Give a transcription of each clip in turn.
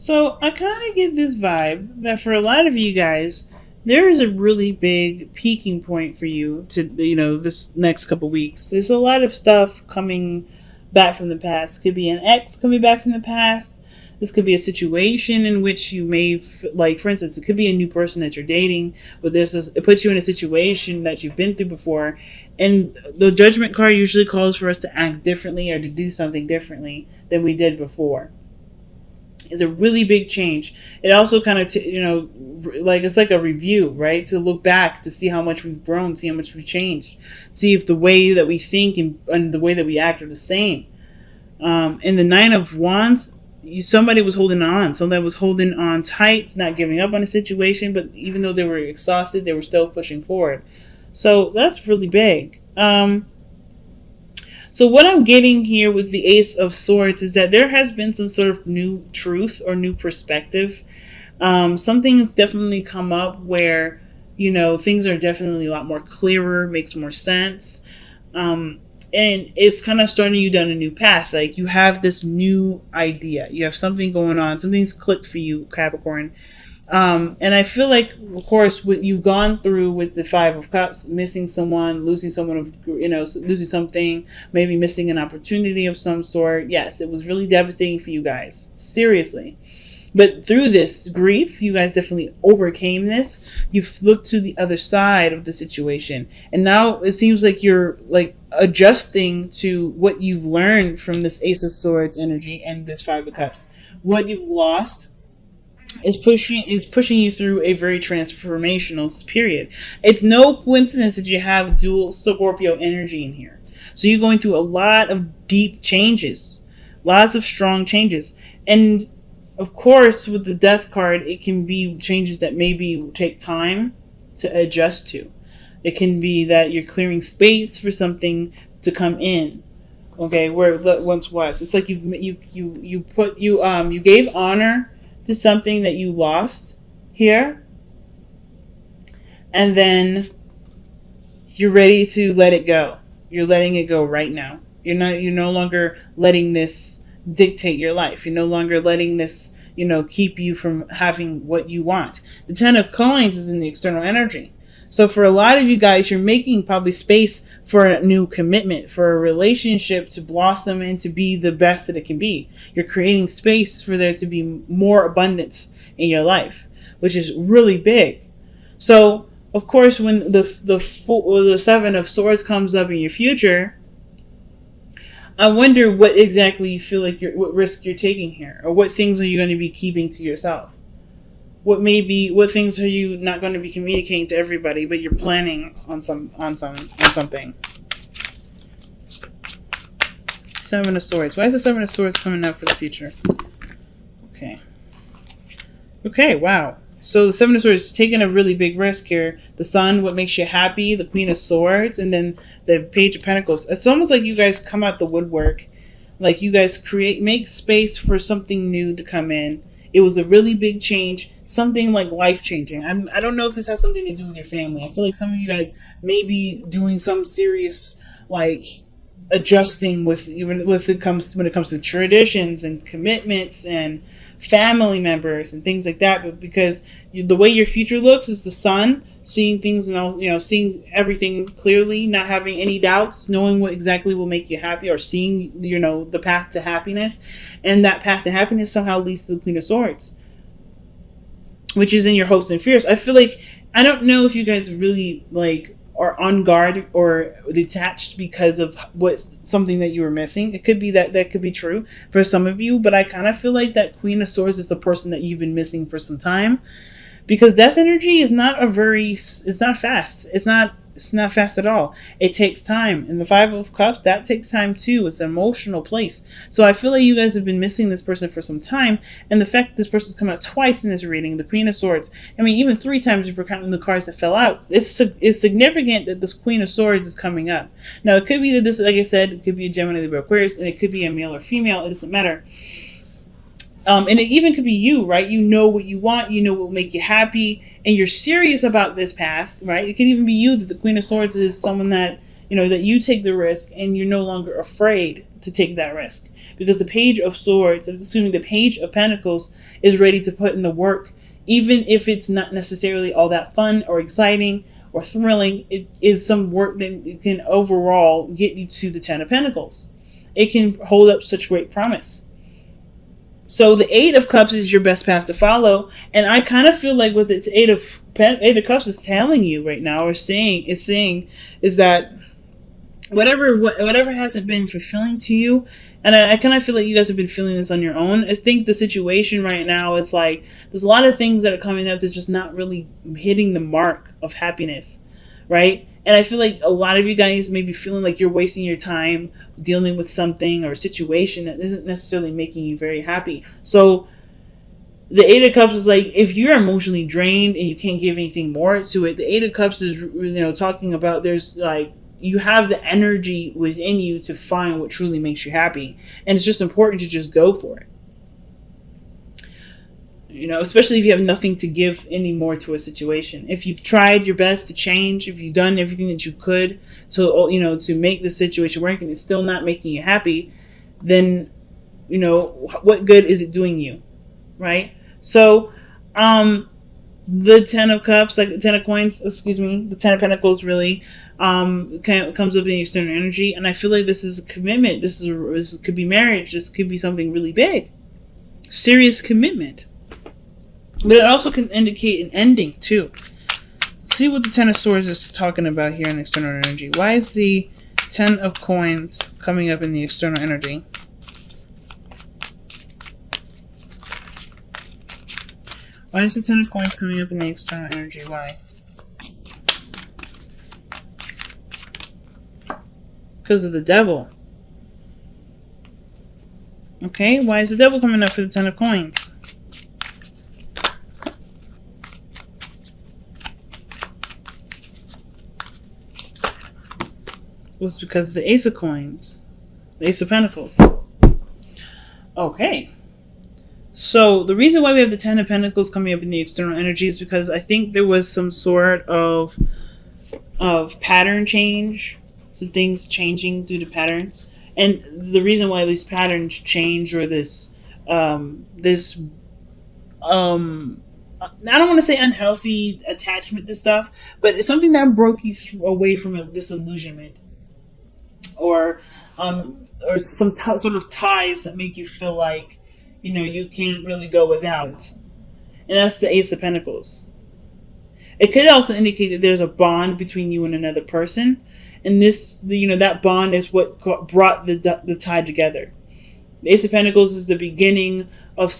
So I kind of get this vibe that for a lot of you guys, there is a really big peaking point for you to, this next couple weeks. There's a lot of stuff coming back from the past. Could be an ex coming back from the past. This could be a situation in which you may, like, for instance, it could be a new person that you're dating, but it puts you in a situation that you've been through before. And the judgment card usually calls for us to act differently or to do something differently than we did before. It's a really big change. It also kind of, it's like a review, right? To look back to see how much we've grown, see how much we've changed, see if the way that we think and the way that we act are the same. In the Nine of Wands, somebody was holding on. Somebody was holding on tight, not giving up on a situation, but even though they were exhausted, they were still pushing forward. So that's really big. So what I'm getting here with the Ace of Swords is that there has been some sort of new truth or new perspective. Something has definitely come up where, things are definitely a lot more clearer, makes more sense. And it's kind of starting you down a new path. Like you have this new idea. You have something going on. Something's clicked for you, Capricorn. And I feel like, of course, what you've gone through with the Five of Cups, missing someone, losing someone, losing something, maybe missing an opportunity of some sort. Yes, it was really devastating for you guys. Seriously. But through this grief, you guys definitely overcame this. You've looked to the other side of the situation. And now it seems like you're adjusting to what you've learned from this Ace of Swords energy and this Five of Cups. What you've lost is pushing you through a very transformational period. It's no coincidence that you have dual Scorpio energy in here. So you're going through a lot of deep changes, lots of strong changes. And of course, with the Death card, it can be changes that maybe take time to adjust to. It can be that you're clearing space for something to come in. Okay, where it once was. It's like you gave honor to something that you lost here, and then you're ready to let it go. You're letting it go right now. You're no longer letting this dictate your life. You're no longer letting this, keep you from having what you want. The Ten of Coins is in the external energy. So for a lot of you guys, you're making probably space for a new commitment, for a relationship to blossom and to be the best that it can be. You're creating space for there to be more abundance in your life, which is really big. So, of course, when the Seven of Swords comes up in your future, I wonder what exactly you feel like what risk you're taking here, or what things are you going to be keeping to yourself. What things are you not going to be communicating to everybody, but you're planning on something. Seven of Swords. Why is the Seven of Swords coming up for the future? Okay, wow. So the Seven of Swords is taking a really big risk here. The Sun, what makes you happy, the Queen of Swords, and then the Page of Pentacles. It's almost like you guys come out the woodwork. Like you guys make space for something new to come in. It was a really big change. Something like life-changing. I don't know if this has something to do with your family. I feel like some of you guys may be doing some serious, adjusting when it comes to traditions and commitments and family members and things like that. But because the way your future looks is the Sun, seeing things and seeing everything clearly, not having any doubts, knowing what exactly will make you happy, or seeing the path to happiness, and that path to happiness somehow leads to the Queen of Swords, which is in your hopes and fears. I feel like, I don't know if you guys really are on guard or detached because of something that you were missing. It could be that could be true for some of you, but I kind of feel like that Queen of Swords is the person that you've been missing for some time, because death energy is not it's not fast. It's not fast at all. It takes time. And the Five of Cups, that takes time too. It's an emotional place. So I feel like you guys have been missing this person for some time. And the fact that this person's come out twice in this reading, the Queen of Swords, I mean, even 3 times if you're counting the cards that fell out, it's significant that this Queen of Swords is coming up. Now, it could be that this, like I said, it could be a Gemini, Libra, Aquarius, and it could be a male or female. It doesn't matter. And it even could be you, right? You know what you want. You know what will make you happy. And you're serious about this path, right? It could even be you, that the Queen of Swords is someone that, that you take the risk and you're no longer afraid to take that risk, because the Page of Swords, assuming the Page of Pentacles, is ready to put in the work, even if it's not necessarily all that fun or exciting or thrilling. It is some work that can overall get you to the Ten of Pentacles. It can hold up such great promise. So the Eight of Cups is your best path to follow, and I kind of feel like what the Eight of Cups is telling you right now, or saying, is that whatever hasn't been fulfilling to you, and I kind of feel like you guys have been feeling this on your own. I think the situation right now is like there's a lot of things that are coming up that's just not really hitting the mark of happiness, right? And I feel like a lot of you guys may be feeling like you're wasting your time dealing with something or a situation that isn't necessarily making you very happy. So the Eight of Cups is like, if you're emotionally drained and you can't give anything more to it, the Eight of Cups is, talking about there's like, you have the energy within you to find what truly makes you happy. And it's just important to just go for it. Especially if you have nothing to give anymore to a situation. If you've tried your best to change, if you've done everything that you could to make the situation work and it's still not making you happy, then, what good is it doing you? Right? So, the Ten of Cups, like the Ten of Coins, the Ten of Pentacles really comes up in the external energy. And I feel like this is a commitment. This could be marriage. This could be something really big. Serious commitment. But it also can indicate an ending, too. Let's see what the Ten of Swords is talking about here in the external energy. Why is the Ten of Coins coming up in the external energy? Why is the Ten of Coins coming up in the external energy? Why? Because of the Devil. Okay, why is the Devil coming up for the Ten of Coins? Was because of the Ace of Coins. The Ace of Pentacles. Okay. So the reason why we have the Ten of Pentacles coming up in the external energy is because I think there was some sort of pattern change. Some things changing due to patterns. And the reason why these patterns change, or I don't want to say unhealthy attachment to stuff, but it's something that broke you away from a disillusionment. Or some sort of ties that make you feel like, you can't really go without. And that's the Ace of Pentacles. It could also indicate that there's a bond between you and another person. And that bond is what brought the tie together. The Ace of Pentacles is the beginning of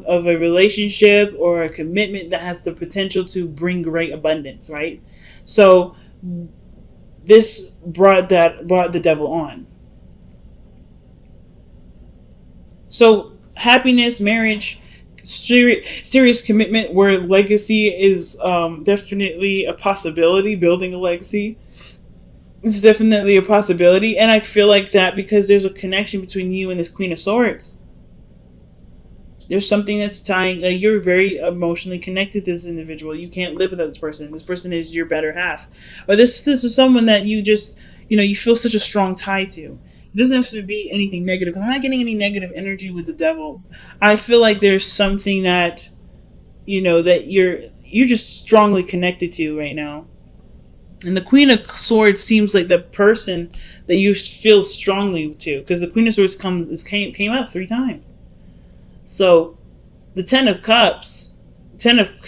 a relationship or a commitment that has the potential to bring great abundance, right? So this brought the Devil on. So happiness, marriage, serious commitment where legacy is definitely a possibility. Building a legacy is definitely a possibility, and I feel like that because there's a connection between you and this Queen of Swords. There's something that's tying. You're very emotionally connected to this individual. You can't live without this person. This person is your better half, or this is someone that you just you feel such a strong tie to. It doesn't have to be anything negative. I'm not getting any negative energy with the Devil. I feel like there's something that that you're just strongly connected to right now. And the Queen of Swords seems like the person that you feel strongly to, because the Queen of Swords came up 3 times. So the Ten of Cups, Ten of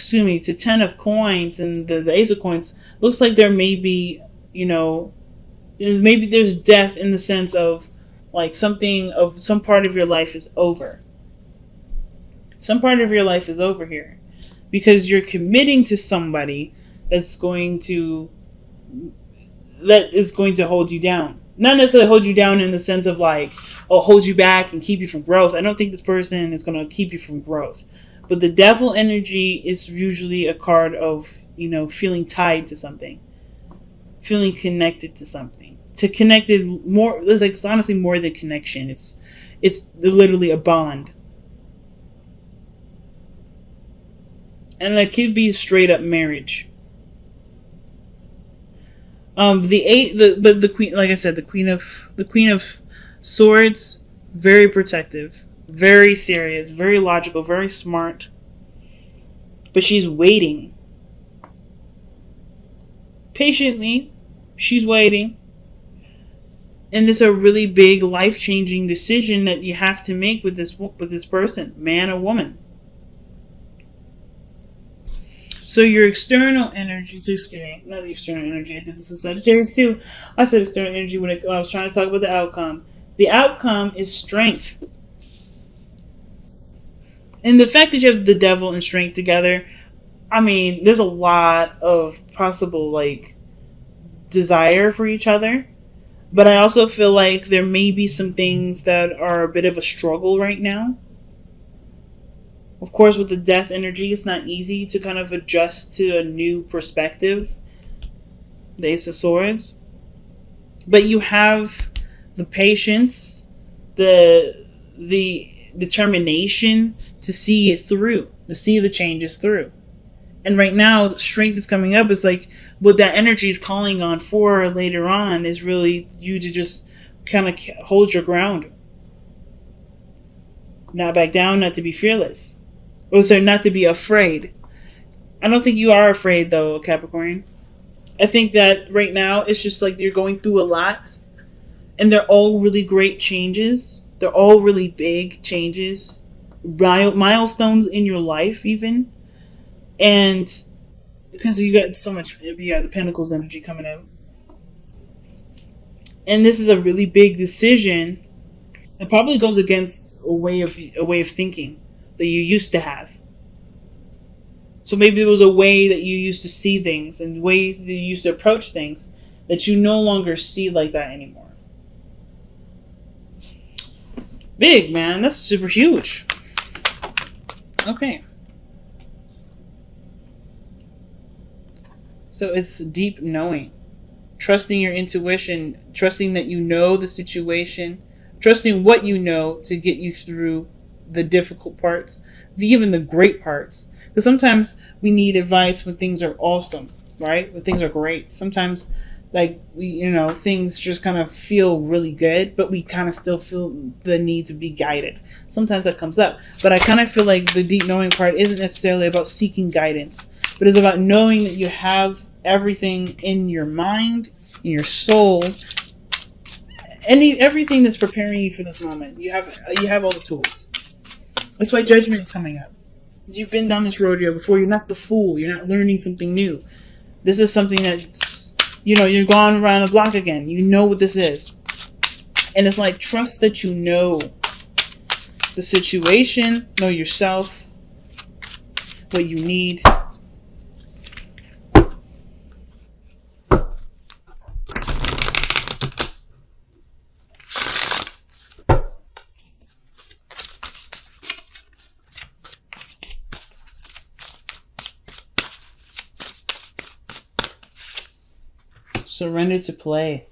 Coins, and the Ace of Coins looks like there may be, maybe there's death in the sense of like some part of your life is over. Some part of your life is over here because you're committing to somebody that is going to hold you down. Not necessarily hold you down in the sense of like, hold you back and keep you from growth. I don't think this person is going to keep you from growth. But the Devil energy is usually a card of, feeling tied to something. Feeling connected to something. Connected more, it's honestly more than connection. It's literally a bond. And that could be straight up marriage. The Queen, like I said, the Queen of Swords, very protective, very serious, very logical, very smart. But she's waiting. Patiently, she's waiting. And this is a really big life-changing decision that you have to make with this person, man or woman. So your external energy, not the external energy, I did this in Sagittarius too. I said external energy when I was trying to talk about the outcome. The outcome is strength. And the fact that you have the devil and strength together, I mean, there's a lot of possible, like, desire for each other. But I also feel like there may be some things that are a bit of a struggle right now. Of course, with the death energy, it's not easy to kind of adjust to a new perspective. The Ace of Swords. But you have the patience, the determination to see it through, to see the changes through. And right now, the strength is coming up. Is like what that energy is calling on for later on is really you to just kind of hold your ground. Not back down, not to be fearless. Oh, sorry, not to be afraid. I don't think you are afraid, though, Capricorn. I think that right now, it's just like you're going through a lot. And they're all really great changes. They're all really big changes. Milestones in your life, even. And because you got so much, the Pentacles energy coming out. And this is a really big decision. It probably goes against a way of thinking that you used to have. So maybe it was a way that you used to see things and ways that you used to approach things that you no longer see like that anymore. Big, man. That's super huge. Okay. So it's deep knowing. Trusting your intuition. Trusting that you know the situation. Trusting what you know to get you through the difficult parts, even the great parts. Because sometimes we need advice when things are awesome, right? When things are great. Sometimes, like, things just kind of feel really good, but we kind of still feel the need to be guided. Sometimes that comes up. But I kind of feel like the deep knowing part isn't necessarily about seeking guidance, but it's about knowing that you have everything in your mind, in your soul, everything that's preparing you for this moment. You have all the tools. That's why judgment is coming up. You've been down this rodeo before. You're not the fool. You're not learning something new. This is something that's, you're going around the block again. You know what this is. And it's like, trust that you know the situation, know yourself, what you need. Surrender to play.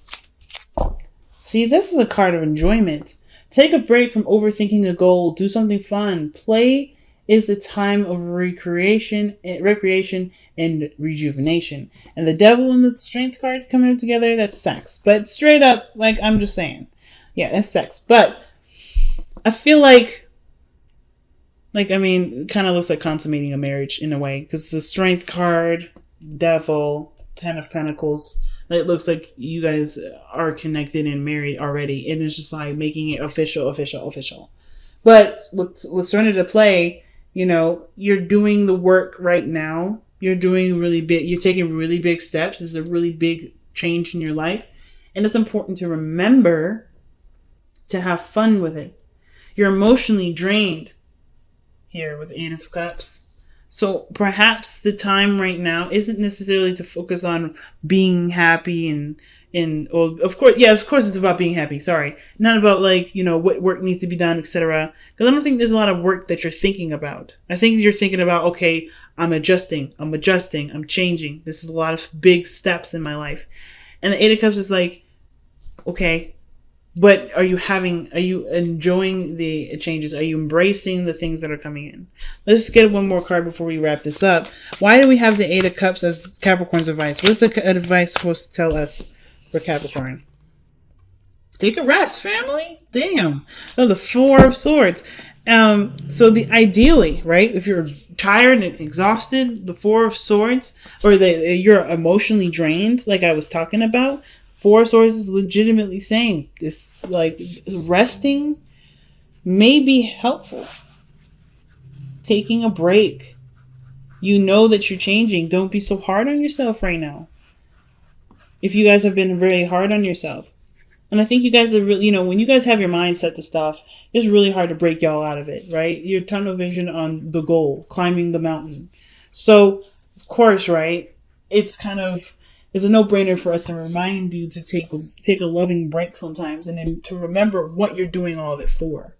See, this is a card of enjoyment. Take a break from overthinking a goal. Do something fun. Play is a time of recreation and rejuvenation. And the devil and the strength cards coming up together, that's sex. But straight up, like, I'm just saying. Yeah, that's sex. But I feel like it kind of looks like consummating a marriage in a way. Because the strength card, devil, 10 of Pentacles, it looks like you guys are connected and married already. And it's just like making it official. But with Surrender to Play, you're doing the work right now. You're doing really big. You're taking really big steps. This is a really big change in your life. And it's important to remember to have fun with it. You're emotionally drained here with 8 of Cups. So perhaps the time right now isn't necessarily to focus on being happy of course it's about being happy. Sorry. Not about what work needs to be done, etc. Because I don't think there's a lot of work that you're thinking about. I think you're thinking about, okay, I'm adjusting, I'm changing. This is a lot of big steps in my life. And the 8 of Cups is like, okay, but are you enjoying the changes? Are you embracing the things that are coming in? Let's get one more card before we wrap this up. Why do we have the 8 of Cups as Capricorn's advice? What's the advice supposed to tell us for Capricorn? Take a rest, family. Damn. So the Four of Swords. So the ideally, right? If you're tired and exhausted, the Four of Swords, or you're emotionally drained, like I was talking about. Four of Swords is legitimately saying this, like resting may be helpful. Taking a break. You know that you're changing. Don't be so hard on yourself right now. If you guys have been very hard on yourself. And I think you guys are really, when you guys have your mind set to stuff, it's really hard to break y'all out of it, right? You're tunnel vision on the goal, climbing the mountain. So, of course, right? It's a no-brainer for us to remind you to take a loving break sometimes, and then to remember what you're doing all of it for.